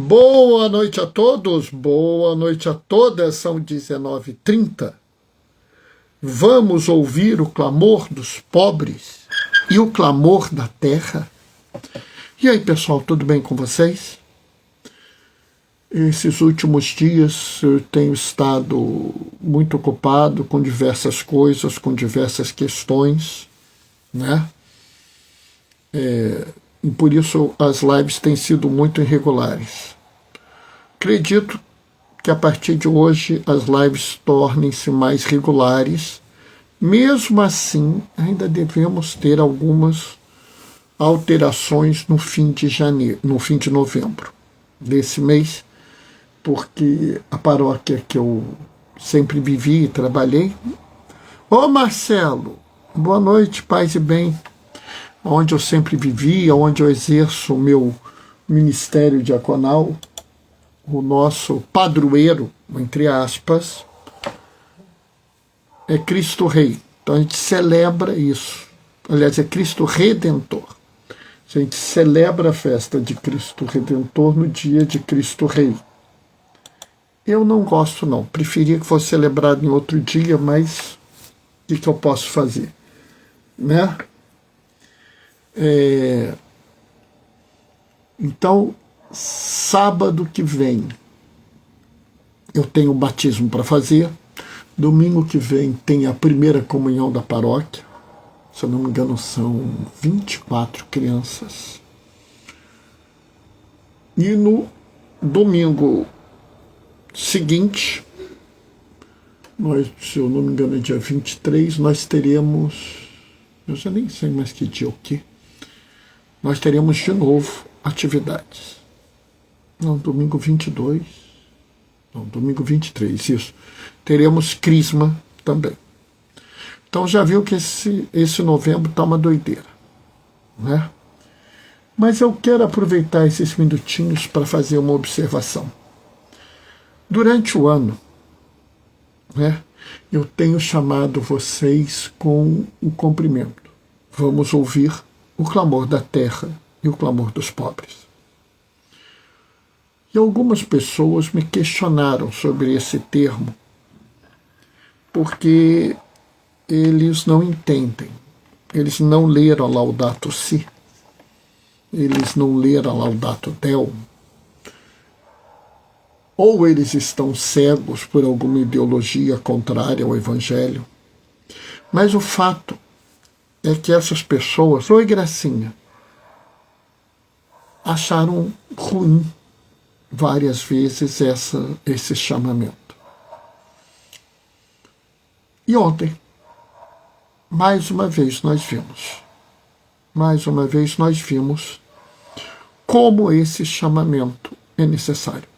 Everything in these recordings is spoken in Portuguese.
Boa noite a todos, boa noite a todas, são 19h30. Vamos ouvir o clamor dos pobres e o clamor da terra. E aí, pessoal, tudo bem com vocês? Esses últimos dias eu tenho estado muito ocupado com diversas coisas, com diversas questões, né? E por isso as lives têm sido muito irregulares. Acredito que a partir de hoje as lives tornem-se mais regulares. Mesmo assim, ainda devemos ter algumas alterações no fim de janeiro, no fim de novembro desse mês, porque a paróquia que eu sempre vivi e trabalhei. Ô Marcelo, boa noite, paz e bem. Onde eu sempre vivi, onde eu exerço o meu ministério diaconal, o nosso padroeiro, entre aspas, é Cristo Rei. Então a gente celebra isso. Aliás, é Cristo Redentor. A gente celebra a festa de Cristo Redentor no dia de Cristo Rei. Eu não gosto, não. Preferia que fosse celebrado em outro dia, mas o que eu posso fazer? Né? Então, sábado que vem eu tenho o batismo para fazer. Domingo que vem tem a primeira comunhão da paróquia. Se eu não me engano, são 24 crianças. E no domingo seguinte, se eu não me engano, é dia 23, nós teremos... Eu já nem sei mais que dia o quê. Nós teremos de novo atividades. Não, domingo 22. Não, domingo 23, isso. Teremos crisma também. Então já viu que esse novembro está uma doideira, né? Mas eu quero aproveitar esses minutinhos para fazer uma observação. Durante o ano, né, eu tenho chamado vocês com o cumprimento. Vamos ouvir o clamor da terra e o clamor dos pobres. E algumas pessoas me questionaram sobre esse termo, porque eles não entendem, eles não leram a Laudato Si, eles não leram a Laudato Deum, ou eles estão cegos por alguma ideologia contrária ao Evangelho. Mas o fato é que essas pessoas, oi Gracinha, acharam ruim várias vezes esse chamamento. E ontem, mais uma vez nós vimos como esse chamamento é necessário.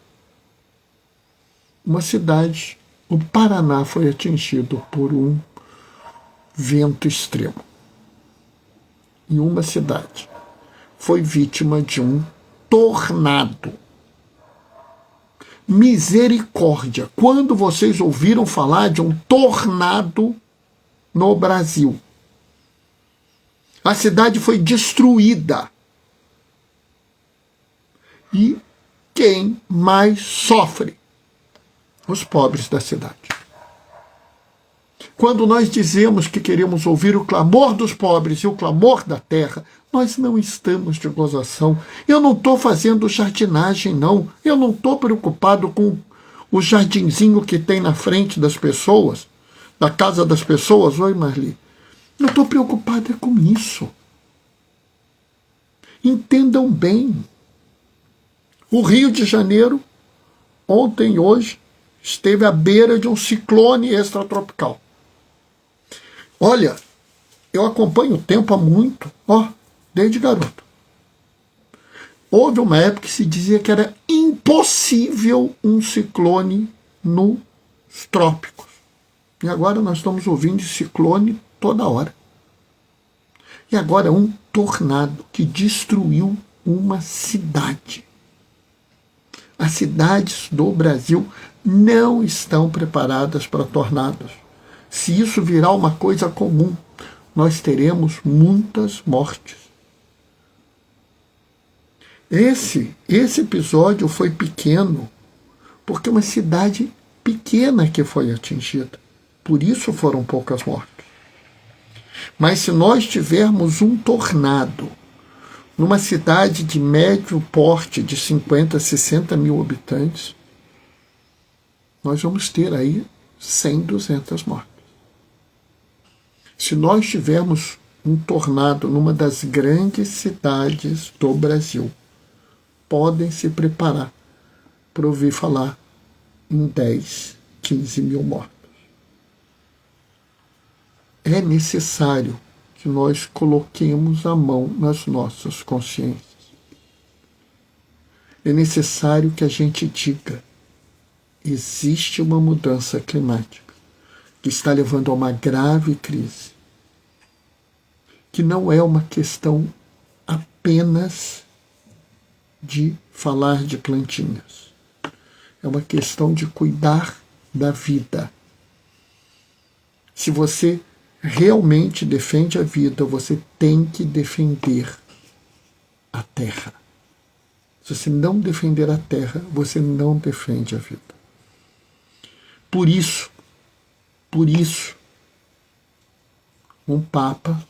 Uma cidade, o Paraná, foi atingido por um vento extremo. E uma cidade foi vítima de um tornado. Misericórdia! Quando vocês ouviram falar de um tornado no Brasil? A cidade foi destruída. E quem mais sofre? Os pobres da cidade. Quando nós dizemos que queremos ouvir o clamor dos pobres e o clamor da terra, nós não estamos de gozação. Eu não estou fazendo jardinagem, não. Eu não estou preocupado com o jardinzinho que tem na frente das pessoas, da casa das pessoas. Oi, Marli. Eu estou preocupado com isso. Entendam bem. O Rio de Janeiro, ontem e hoje, esteve à beira de um ciclone extratropical. Olha, eu acompanho o tempo há muito, desde garoto. Houve uma época que se dizia que era impossível um ciclone nos trópicos. E agora nós estamos ouvindo de ciclone toda hora. E agora um tornado que destruiu uma cidade. As cidades do Brasil não estão preparadas para tornados. Se isso virar uma coisa comum, nós teremos muitas mortes. Esse episódio foi pequeno, porque é uma cidade pequena que foi atingida. Por isso foram poucas mortes. Mas se nós tivermos um tornado numa cidade de médio porte, de 50, 60 mil habitantes, nós vamos ter aí 100, 200 mortes. Se nós tivermos um tornado numa das grandes cidades do Brasil, podem se preparar para ouvir falar em 10, 15 mil mortos. É necessário que nós coloquemos a mão nas nossas consciências. É necessário que a gente diga: existe uma mudança climática que está levando a uma grave crise, que não é uma questão apenas de falar de plantinhas. É uma questão de cuidar da vida. Se você realmente defende a vida, você tem que defender a terra. Se você não defender a terra, você não defende a vida. Por isso, um Papa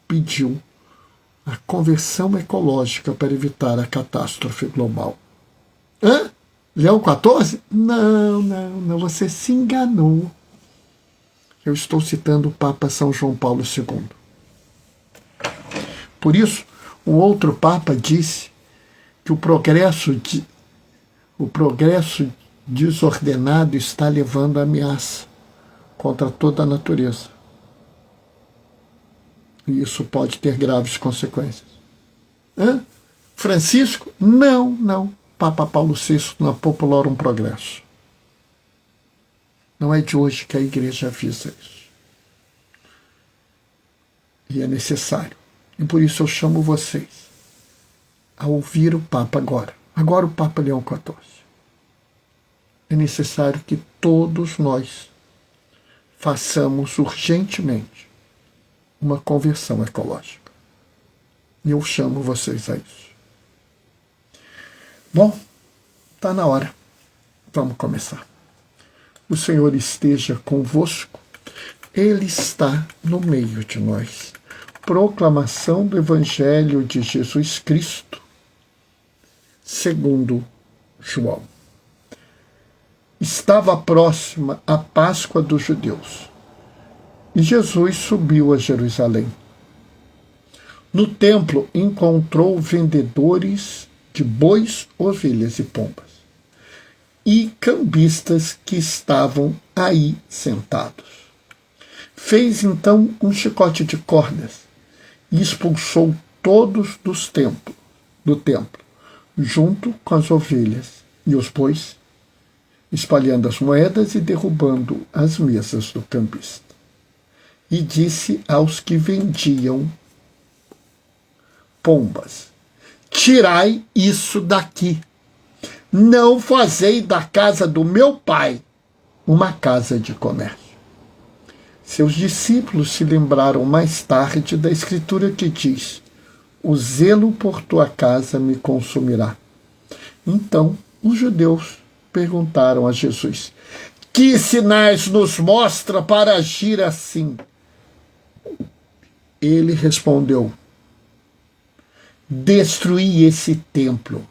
pediu a conversão ecológica para evitar a catástrofe global. Hã? Leão XIV? Não, você se enganou. Eu estou citando o Papa São João Paulo II. Por isso, o outro Papa disse que o progresso desordenado está levando a ameaça contra toda a natureza. E isso pode ter graves consequências. Hã? Francisco? Não. Papa Paulo VI na Populorum Progresso. Não é de hoje que a igreja avisa isso. E é necessário. E por isso eu chamo vocês a ouvir o Papa agora. Agora o Papa Leão XIV. É necessário que todos nós façamos urgentemente uma conversão ecológica. E eu chamo vocês a isso. Bom, está na hora. Vamos começar. O Senhor esteja convosco. Ele está no meio de nós. Proclamação do Evangelho de Jesus Cristo, segundo João. Estava próxima a Páscoa dos judeus, e Jesus subiu a Jerusalém. No templo encontrou vendedores de bois, ovelhas e pombas, e cambistas que estavam aí sentados. Fez então um chicote de cordas e expulsou todos do templo, junto com as ovelhas e os bois, espalhando as moedas e derrubando as mesas do cambista. E disse aos que vendiam pombas: tirai isso daqui. Não fazei da casa do meu pai uma casa de comércio. Seus discípulos se lembraram mais tarde da escritura que diz: o zelo por tua casa me consumirá. Então os judeus perguntaram a Jesus: que sinais nos mostra para agir assim? Ele respondeu: destruí esse templo,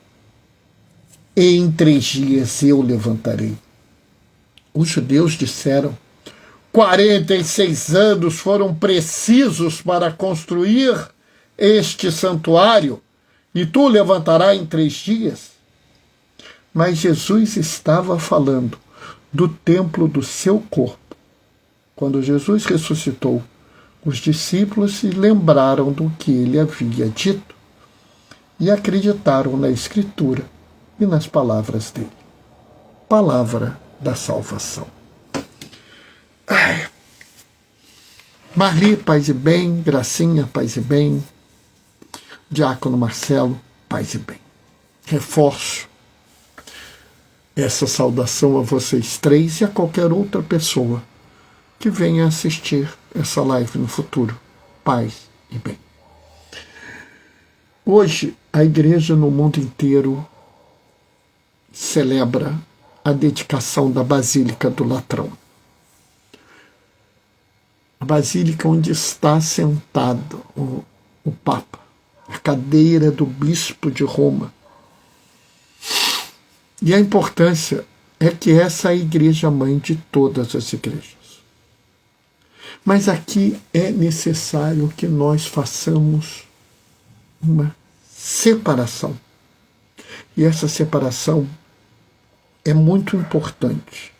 e em 3 dias eu levantarei. Os judeus disseram: 46 anos foram precisos para construir este santuário, e tu levantarás em 3 dias? Mas Jesus estava falando do templo do seu corpo. Quando Jesus ressuscitou, os discípulos se lembraram do que ele havia dito e acreditaram na Escritura e nas palavras dele. Palavra da salvação. Marli, paz e bem. Gracinha, paz e bem. Diácono Marcelo, paz e bem. Reforço essa saudação a vocês três e a qualquer outra pessoa que venha assistir essa live no futuro. Paz e bem. Hoje, a igreja no mundo inteiro celebra a dedicação da Basílica do Latrão. A basílica onde está sentado o Papa, a cadeira do bispo de Roma. E a importância é que essa é a igreja mãe de todas as igrejas. Mas aqui é necessário que nós façamos uma separação. E essa separação é muito importante.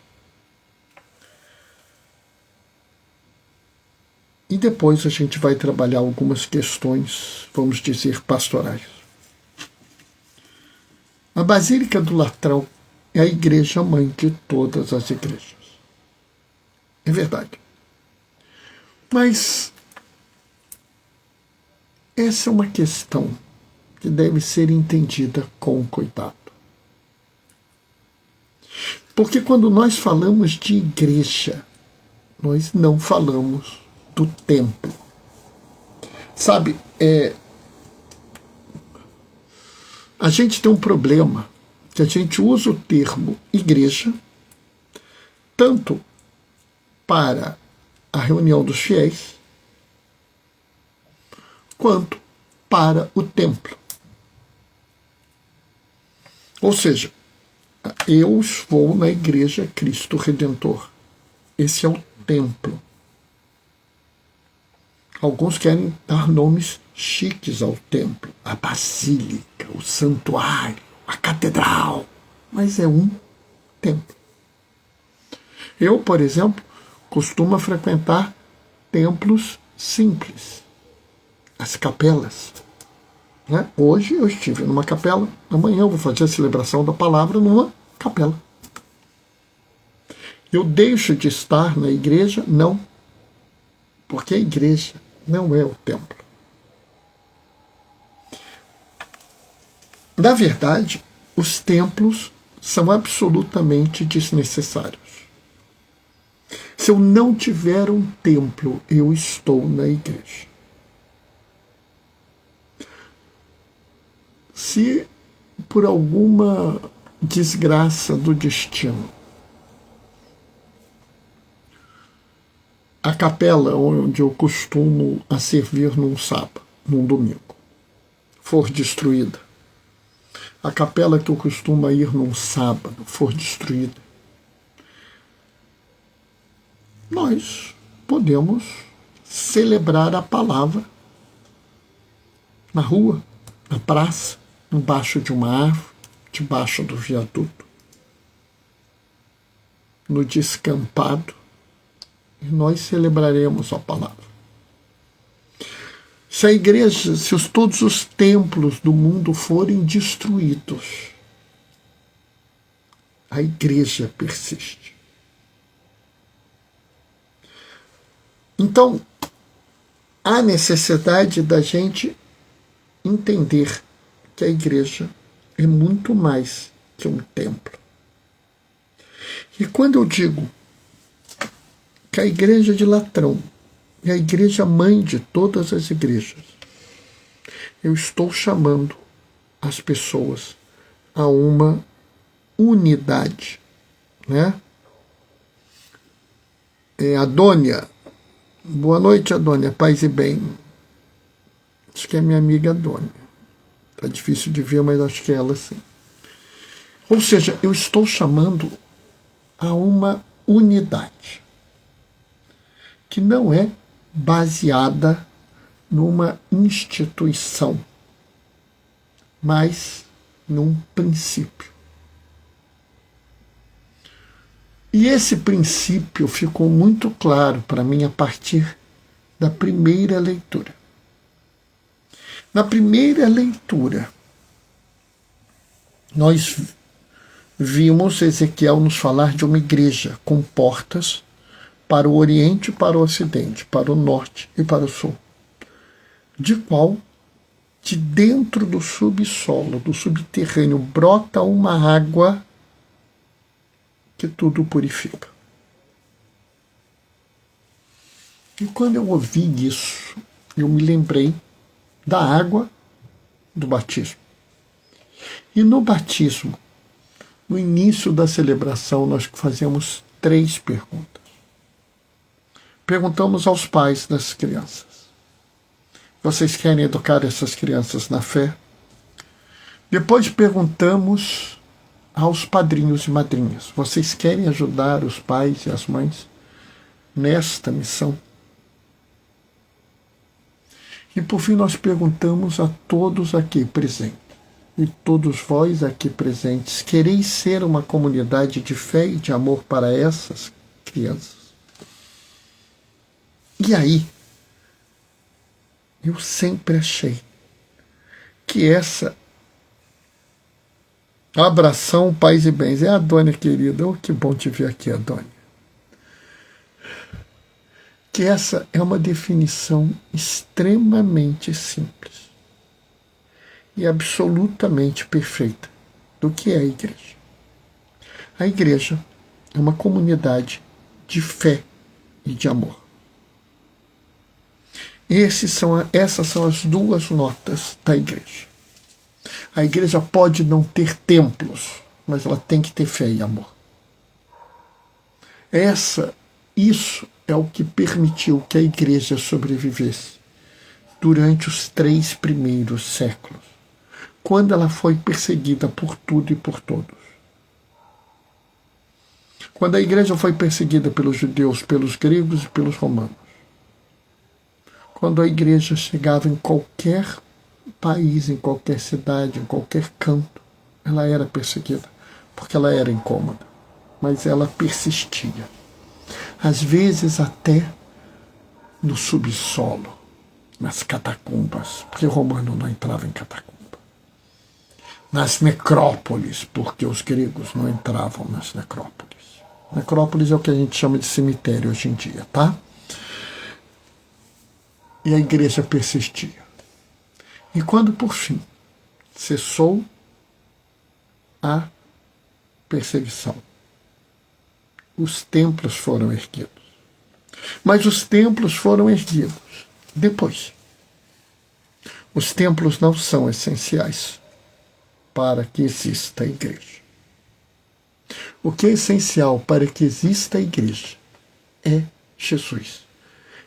E depois a gente vai trabalhar algumas questões, vamos dizer, pastorais. A Basílica do Latrão é a igreja mãe de todas as igrejas. É verdade. Mas essa é uma questão que deve ser entendida com cuidado. Porque quando nós falamos de igreja, nós não falamos do templo. Sabe, a gente tem um problema, que a gente usa o termo igreja, tanto para a reunião dos fiéis, quanto para o templo. Ou seja, eu vou na igreja Cristo Redentor. Esse é o templo. Alguns querem dar nomes chiques ao templo. A basílica, o santuário, a catedral. Mas é um templo. Eu, por exemplo, costumo frequentar templos simples. As capelas. Hoje eu estive numa capela, amanhã eu vou fazer a celebração da palavra numa capela. Eu deixo de estar na igreja? Não. Porque a igreja não é o templo. Na verdade, os templos são absolutamente desnecessários. Se eu não tiver um templo, eu estou na igreja. Se por alguma desgraça do destino a capela onde eu costumo a servir num sábado, num domingo, for destruída, a capela que eu costumo ir num sábado for destruída, nós podemos celebrar a palavra na rua, na praça, embaixo de uma árvore, debaixo do viaduto, no descampado, e nós celebraremos a palavra. Se a igreja, todos os templos do mundo forem destruídos, a igreja persiste. Então, há necessidade da gente entender que a igreja é muito mais que um templo. E quando eu digo que a igreja de Latrão é a igreja mãe de todas as igrejas, eu estou chamando as pessoas a uma unidade, né? Adônia, boa noite, Adônia, paz e bem. Acho que é minha amiga Adônia. Está difícil de ver, mas acho que é ela sim. Ou seja, eu estou chamando a uma unidade que não é baseada numa instituição, mas num princípio. E esse princípio ficou muito claro para mim a partir da primeira leitura. Na primeira leitura, nós vimos Ezequiel nos falar de uma igreja com portas para o Oriente e para o Ocidente, para o Norte e para o Sul, de qual, de dentro do subsolo, do subterrâneo, brota uma água que tudo purifica. E quando eu ouvi isso, eu me lembrei da água do batismo. E no batismo, no início da celebração, nós fazemos 3 perguntas. Perguntamos aos pais das crianças: vocês querem educar essas crianças na fé? Depois perguntamos aos padrinhos e madrinhas: vocês querem ajudar os pais e as mães nesta missão? E por fim nós perguntamos a todos aqui presentes: e todos vós aqui presentes, quereis ser uma comunidade de fé e de amor para essas crianças? E aí, eu sempre achei que essa abração, paz e bens, é a Dônia querida, oh, que bom te ver aqui, a Dônia. Que essa é uma definição extremamente simples e absolutamente perfeita do que é a igreja. A igreja é uma comunidade de fé e de amor. Essas são as 2 notas da igreja. A igreja pode não ter templos, mas ela tem que ter fé e amor. Isso é o que permitiu que a igreja sobrevivesse durante os 3 primeiros séculos, quando ela foi perseguida por tudo e por todos. Quando a igreja foi perseguida pelos judeus, pelos gregos e pelos romanos. Quando a igreja chegava em qualquer país, em qualquer cidade, em qualquer canto, ela era perseguida, porque ela era incômoda, mas ela persistia. Às vezes até no subsolo, nas catacumbas, porque o romano não entrava em catacumba. Nas necrópolis, porque os gregos não entravam nas necrópolis. Necrópolis é o que a gente chama de cemitério hoje em dia, tá? E a igreja persistia. E quando, por fim, cessou a perseguição, os templos foram erguidos. Mas os templos foram erguidos depois. Os templos não são essenciais para que exista a igreja. O que é essencial para que exista a igreja é Jesus.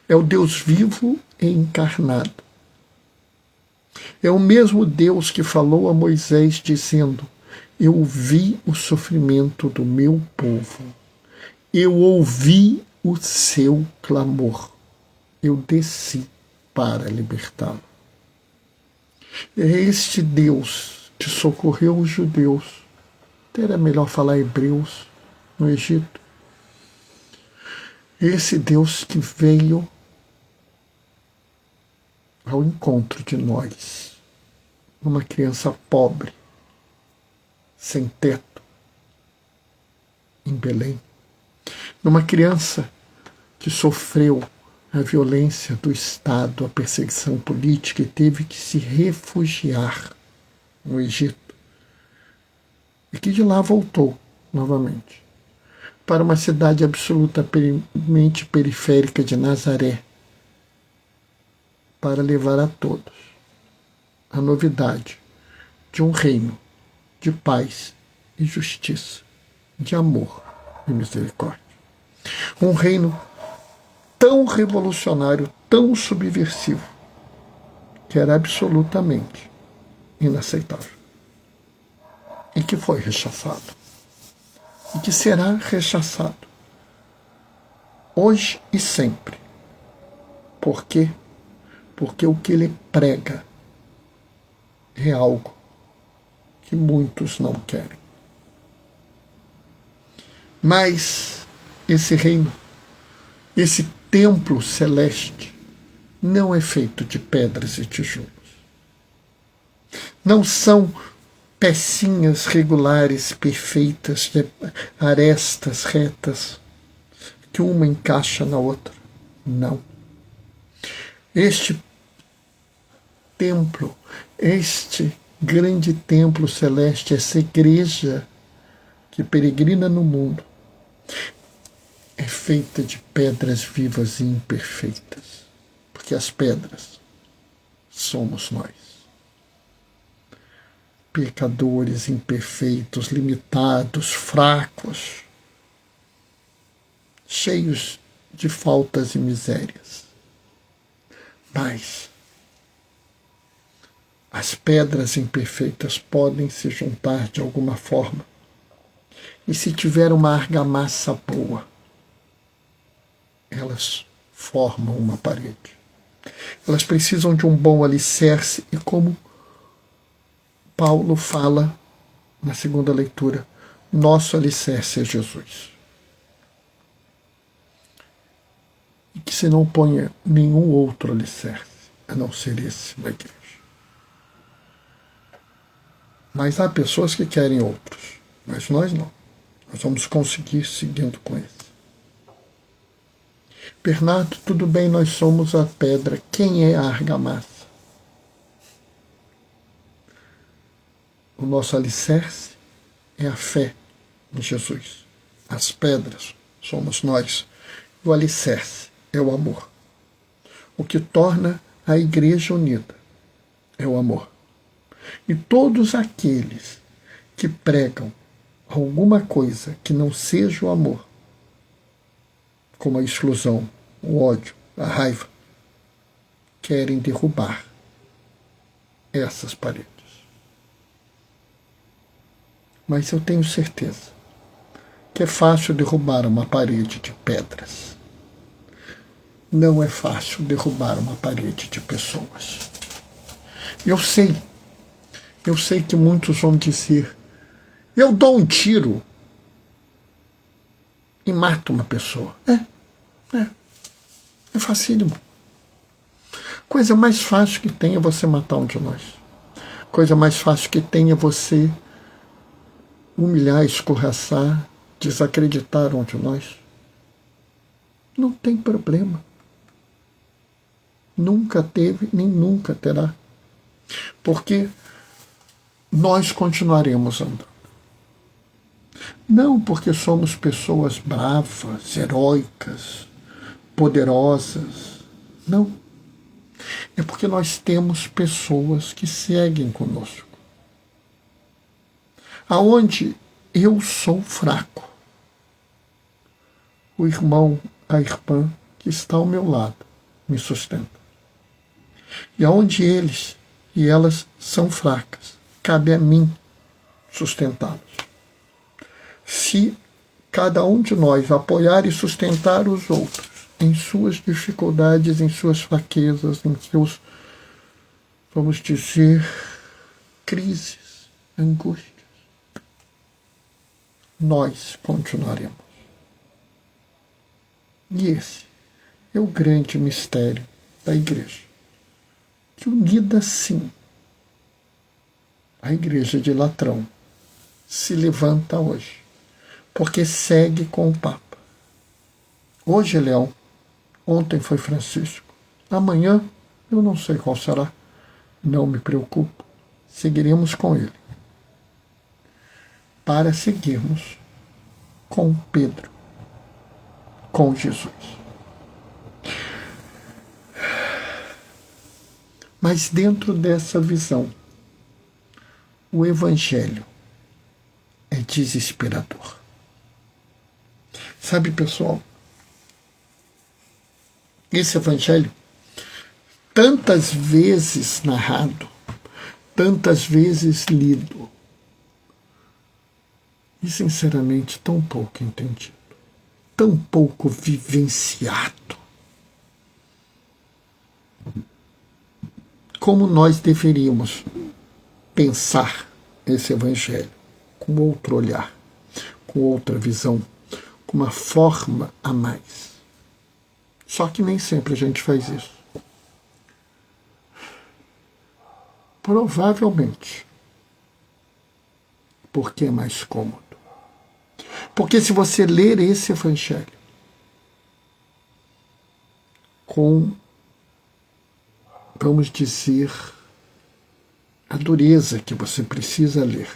É o Deus vivo e encarnado. É o mesmo Deus que falou a Moisés dizendo: eu vi o sofrimento do meu povo. Eu ouvi o seu clamor. Eu desci para libertá-lo. É este Deus que socorreu os judeus. Era melhor falar hebreus no Egito. Esse Deus que veio ao encontro de nós, uma criança pobre, sem teto, em Belém, numa criança que sofreu a violência do Estado, a perseguição política e teve que se refugiar no Egito, e que de lá voltou novamente para uma cidade absolutamente periférica de Nazaré, para levar a todos a novidade de um reino de paz e justiça, de amor e misericórdia. Um reino tão revolucionário, tão subversivo, que era absolutamente inaceitável. E que foi rechaçado. E que será rechaçado hoje e sempre. Por quê? Porque o que ele prega é algo que muitos não querem. Mas esse reino, esse templo celeste, não é feito de pedras e tijolos. Não são pecinhas regulares, perfeitas, de arestas retas, que uma encaixa na outra. Não. Este templo, este grande templo celeste, essa igreja que peregrina no mundo, é feita de pedras vivas e imperfeitas, porque as pedras somos nós. pecadores, imperfeitos, limitados, fracos, cheios de faltas e misérias. Mas as pedras imperfeitas podem se juntar de alguma forma. E se tiver uma argamassa boa, elas formam uma parede. Elas precisam de um bom alicerce e, como Paulo fala na segunda leitura, nosso alicerce é Jesus. E que se não ponha nenhum outro alicerce, a não ser esse na igreja. Mas há pessoas que querem outros, mas nós não. Nós vamos conseguir seguindo com esse. Bernardo, tudo bem, nós somos a pedra. Quem é a argamassa? O nosso alicerce é a fé em Jesus. As pedras somos nós. O alicerce é o amor. O que torna a igreja unida é o amor. E todos aqueles que pregam alguma coisa que não seja o amor, como a exclusão, o ódio, a raiva, querem derrubar essas paredes. Mas eu tenho certeza que é fácil derrubar uma parede de pedras. Não é fácil derrubar uma parede de pessoas. Eu sei que muitos vão dizer, eu dou um tiro e mato uma pessoa. É facílimo. Coisa mais fácil que tem é você matar um de nós. Coisa mais fácil que tem é você humilhar, escorraçar, desacreditar um de nós. Não tem problema. Nunca teve, nem nunca terá. Porque nós continuaremos andando. Não porque somos pessoas bravas, heróicas, poderosas. Não. É porque nós temos pessoas que seguem conosco. Aonde eu sou fraco, o irmão, a irmã que está ao meu lado me sustenta. E aonde eles e elas são fracas, cabe a mim sustentá-los. Se cada um de nós apoiar e sustentar os outros em suas dificuldades, em suas fraquezas, em seus, vamos dizer, crises, angústias, nós continuaremos. E esse é o grande mistério da igreja. Que unida sim, a igreja de Latrão se levanta hoje, porque segue com o Papa. Hoje é Leão, ontem foi Francisco, amanhã eu não sei qual será, não me preocupo, seguiremos com ele, para seguirmos com Pedro, com Jesus. Mas dentro dessa visão, o Evangelho é desesperador. Sabe, pessoal, esse Evangelho, tantas vezes narrado, tantas vezes lido, e sinceramente tão pouco entendido, tão pouco vivenciado, como nós deveríamos pensar esse Evangelho com outro olhar, com outra visão, com uma forma a mais. Só que nem sempre a gente faz isso. Provavelmente porque é mais cômodo. Porque se você ler esse Evangelho com, vamos dizer, a dureza que você precisa ler,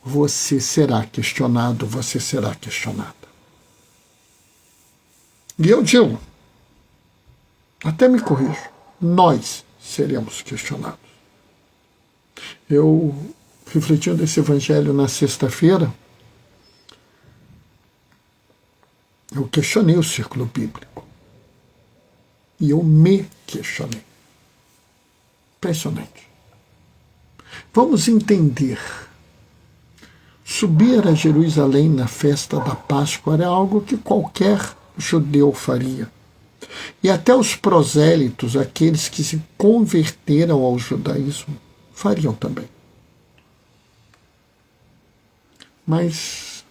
você será questionado, você será questionada. E eu digo, até me corrijo, nós seremos questionados. Eu, refletindo esse evangelho na sexta-feira, eu questionei o círculo bíblico. E eu me questionei. Impressionante. Vamos entender. Subir a Jerusalém na festa da Páscoa era algo que qualquer judeu faria. E até os prosélitos, aqueles que se converteram ao judaísmo, fariam também. Mas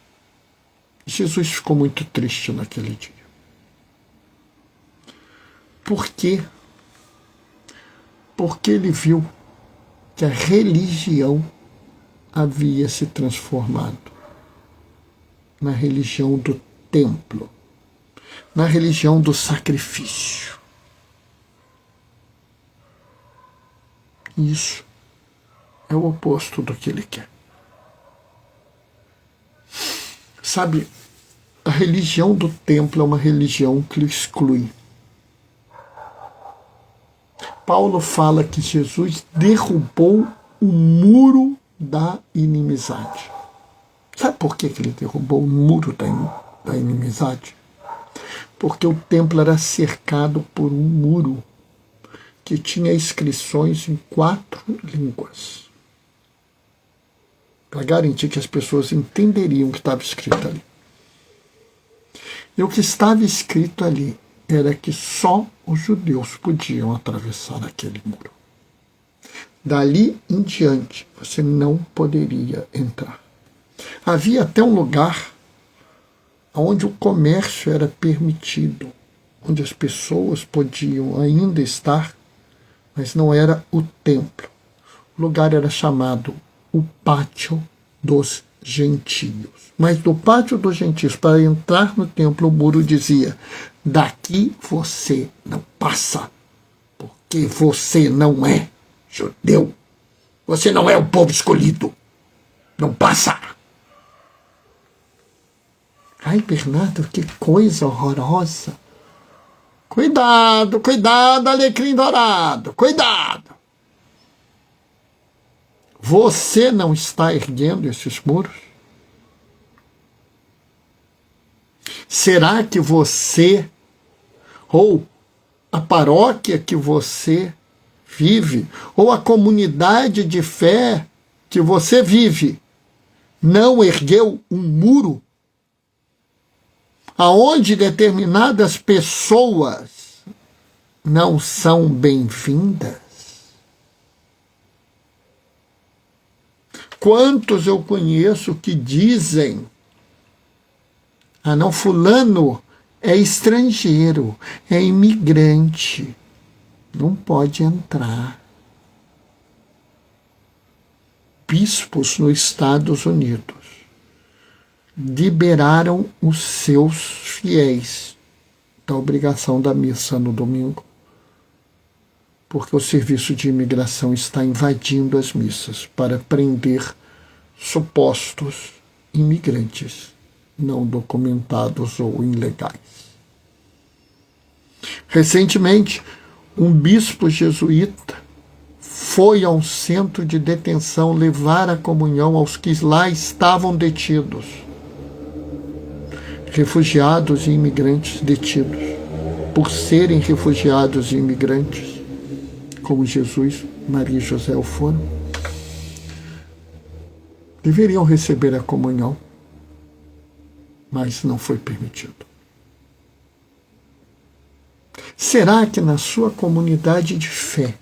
Jesus ficou muito triste naquele dia. Por quê? Porque ele viu que a religião havia se transformado na religião do templo, na religião do sacrifício. Isso é o oposto do que ele quer. Sabe, a religião do templo é uma religião que o exclui. Paulo fala que Jesus derrubou o muro da inimizade. Sabe por que ele derrubou o muro da inimizade? Porque o templo era cercado por um muro que tinha inscrições em 4 línguas, para garantir que as pessoas entenderiam o que estava escrito ali. E o que estava escrito ali era que só os judeus podiam atravessar aquele muro. Dali em diante, você não poderia entrar. Havia até um lugar onde o comércio era permitido, onde as pessoas podiam ainda estar, mas não era o templo. O lugar era chamado o Pátio dos Gentios. Mas do Pátio dos Gentios, para entrar no templo, o muro dizia: daqui você não passa, porque você não é judeu. Você não é o povo escolhido. Não passa. Ai, Bernardo, que coisa horrorosa. Cuidado, cuidado, alecrim dourado, cuidado. Você não está erguendo esses muros? Será que você, ou a paróquia que você vive, ou a comunidade de fé que você vive, não ergueu um muro aonde determinadas pessoas não são bem-vindas? Quantos eu conheço que dizem: ah, não, fulano é estrangeiro, é imigrante, não pode entrar. Bispos nos Estados Unidos liberaram os seus fiéis da obrigação da missa no domingo, porque o serviço de imigração está invadindo as missas para prender supostos imigrantes não documentados ou ilegais. Recentemente, um bispo jesuíta foi a um centro de detenção levar a comunhão aos que lá estavam detidos. Refugiados e imigrantes detidos. Por serem refugiados e imigrantes, como Jesus, Maria e José o foram, deveriam receber a comunhão, mas não foi permitido. Será que na sua comunidade de fé,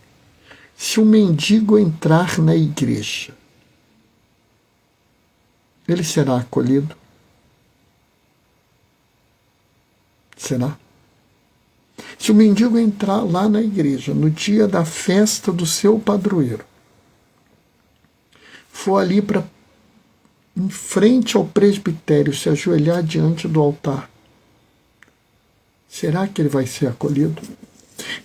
se um mendigo entrar na igreja, ele será acolhido? Será? Se o mendigo entrar lá na igreja, no dia da festa do seu padroeiro, for ali para em frente ao presbitério, se ajoelhar diante do altar, será que ele vai ser acolhido?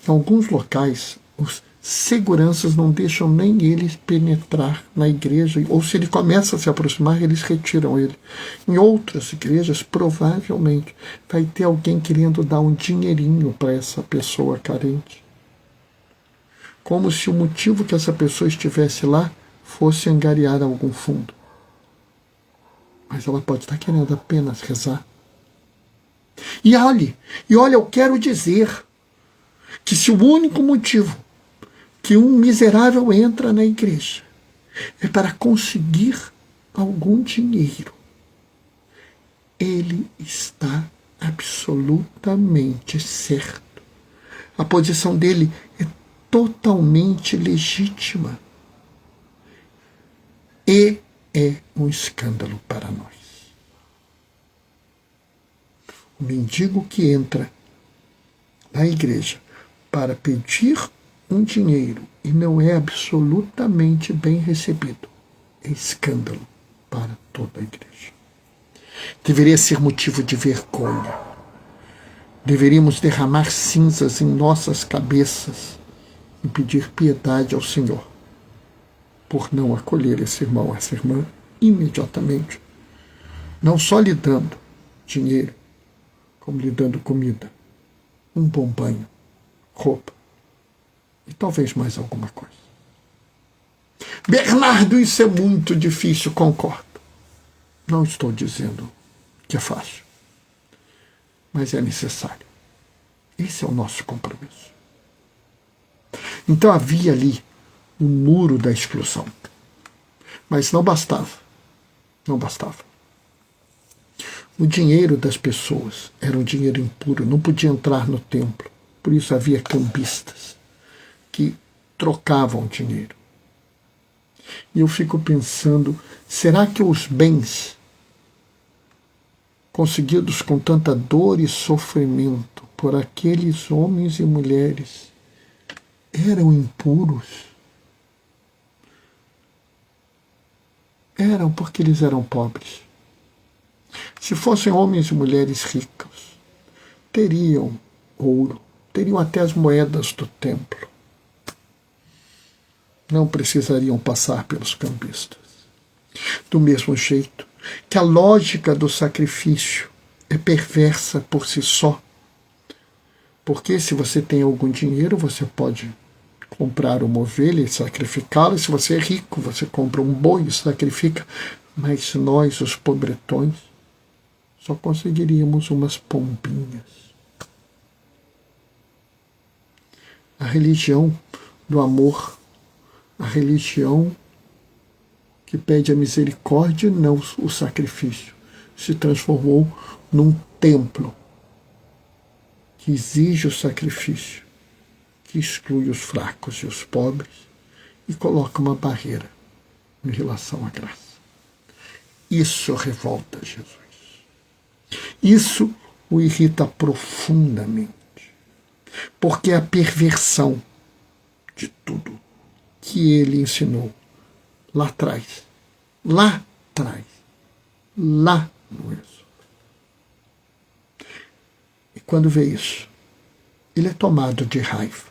Em alguns locais, os seguranças não deixam nem ele penetrar na igreja, ou se ele começa a se aproximar, eles retiram ele. Em outras igrejas, provavelmente, vai ter alguém querendo dar um dinheirinho para essa pessoa carente. Como se o motivo que essa pessoa estivesse lá fosse angariar algum fundo. Mas ela pode estar querendo apenas rezar. E olha, eu quero dizer que se o único motivo que um miserável entra na igreja é para conseguir algum dinheiro, ele está absolutamente certo. A posição dele é totalmente legítima. E é um escândalo para nós. O mendigo que entra na igreja para pedir um dinheiro e não é absolutamente bem recebido é escândalo para toda a igreja. Deveria ser motivo de vergonha. Deveríamos derramar cinzas em nossas cabeças e pedir piedade ao Senhor por não acolher esse irmão, essa irmã, imediatamente. Não só lhe dando dinheiro, como lhe dando comida, um bom banho, roupa e talvez mais alguma coisa. Bernardo, isso é muito difícil, concordo. Não estou dizendo que é fácil, mas é necessário. Esse é o nosso compromisso. Então havia ali o muro da exclusão. Mas não bastava. Não bastava. O dinheiro das pessoas era um dinheiro impuro, não podia entrar no templo. Por isso havia cambistas que trocavam dinheiro. E eu fico pensando, será que os bens conseguidos com tanta dor e sofrimento por aqueles homens e mulheres eram impuros? Eram porque eles eram pobres. Se fossem homens e mulheres ricos, teriam ouro, teriam até as moedas do templo. Não precisariam passar pelos cambistas. Do mesmo jeito que a lógica do sacrifício é perversa por si só. Porque se você tem algum dinheiro, você pode comprar uma ovelha e sacrificá-la. E se você é rico, você compra um boi e sacrifica. Mas nós, os pobretões, só conseguiríamos umas pombinhas. A religião do amor, a religião que pede a misericórdia e não o sacrifício, se transformou num templo que exige o sacrifício, que exclui os fracos e os pobres e coloca uma barreira em relação à graça. Isso revolta Jesus. Isso o irrita profundamente, porque é a perversão de tudo que ele ensinou lá atrás, lá no Êxodo. E quando vê isso, ele é tomado de raiva.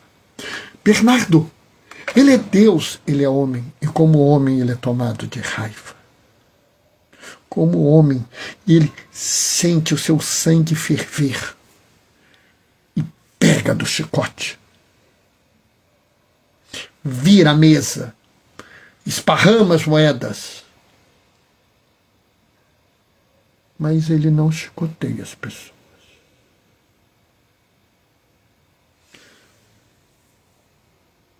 Bernardo, ele é Deus, ele é homem, e como homem ele é tomado de raiva. Como homem, ele sente o seu sangue ferver e pega do chicote. Vira a mesa, esparrama as moedas. Mas ele não chicoteia as pessoas.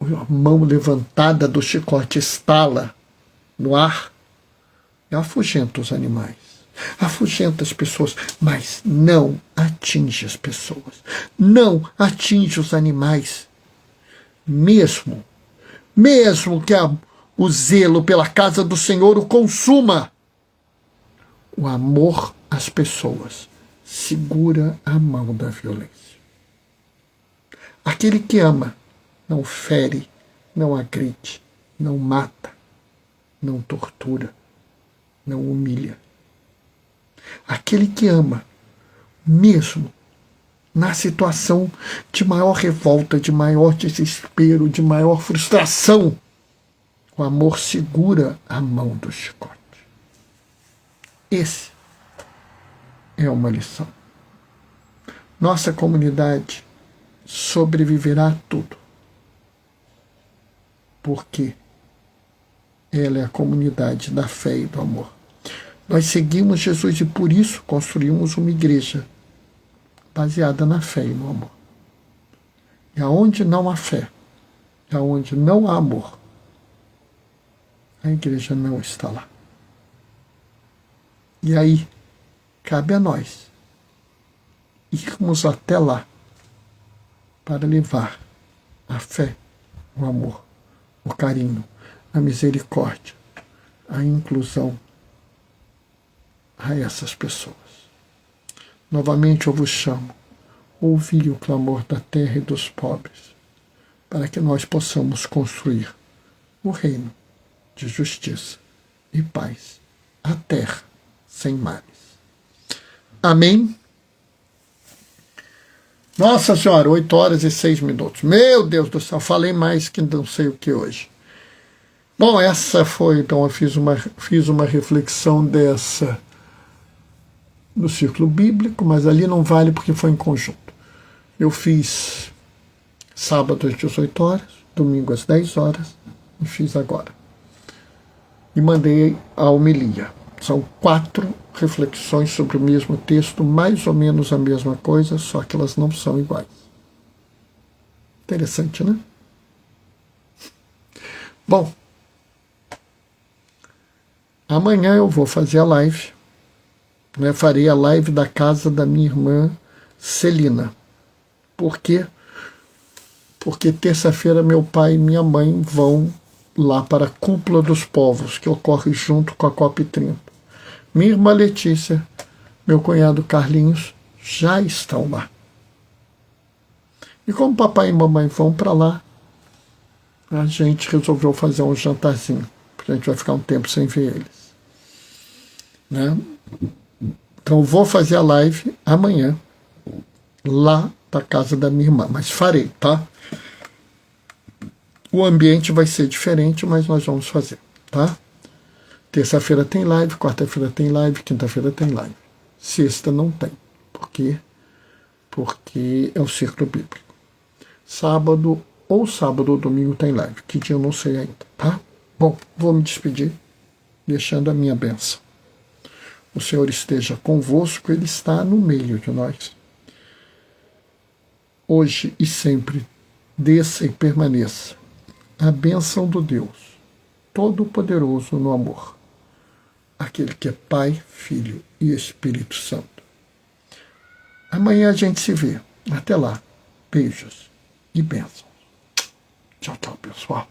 A mão levantada do chicote estala no ar e afugenta os animais, afugenta as pessoas, mas não atinge as pessoas, não atinge os animais. Mesmo que o zelo pela casa do Senhor o consuma, o amor às pessoas segura a mão da violência. Aquele que ama não fere, não agride, não mata, não tortura, não humilha. Aquele que ama, mesmo na situação de maior revolta, de maior desespero, de maior frustração, o amor segura a mão do chicote. Esse é uma lição. Nossa comunidade sobreviverá a tudo. Porque ela é a comunidade da fé e do amor. Nós seguimos Jesus e por isso construímos uma igreja baseada na fé e no amor. E aonde não há fé, e aonde não há amor, a igreja não está lá. E aí, cabe a nós irmos até lá para levar a fé, o amor, o carinho, a misericórdia, a inclusão a essas pessoas. Novamente eu vos chamo, ouvi o clamor da terra e dos pobres, para que nós possamos construir o reino de justiça e paz, a terra sem males. Amém? Nossa Senhora, 8h06. Meu Deus do céu, falei mais que não sei o que hoje. Bom, essa foi, então eu fiz uma reflexão dessa no Círculo Bíblico, mas ali não vale porque foi em conjunto. Eu fiz sábado às 18 horas, domingo às 10 horas, e fiz agora. E mandei a homilia. São 4 reflexões sobre o mesmo texto, mais ou menos a mesma coisa, só que elas não são iguais. Interessante, né? Bom, amanhã eu vou fazer a live. Né? Farei a live da casa da minha irmã Celina. Por quê? Porque terça-feira meu pai e minha mãe vão lá para a Cúpula dos Povos, que ocorre junto com a COP30. Minha irmã Letícia, meu cunhado Carlinhos, já estão lá. E como papai e mamãe vão para lá, a gente resolveu fazer um jantarzinho, porque a gente vai ficar um tempo sem ver eles. Né? Então vou fazer a live amanhã, lá da casa da minha irmã, mas farei, tá? O ambiente vai ser diferente, mas nós vamos fazer, tá? Terça-feira tem live, quarta-feira tem live, quinta-feira tem live. Sexta não tem. Por quê? Porque é o Círculo Bíblico. Sábado ou domingo tem live. Que dia eu não sei ainda, tá? Bom, vou me despedir, deixando a minha bênção. O Senhor esteja convosco, Ele está no meio de nós. Hoje e sempre, desça e permaneça a bênção do Deus Todo-Poderoso no amor, aquele que é Pai, Filho e Espírito Santo. Amanhã a gente se vê. Até lá. Beijos e bênçãos. Tchau, tchau, pessoal.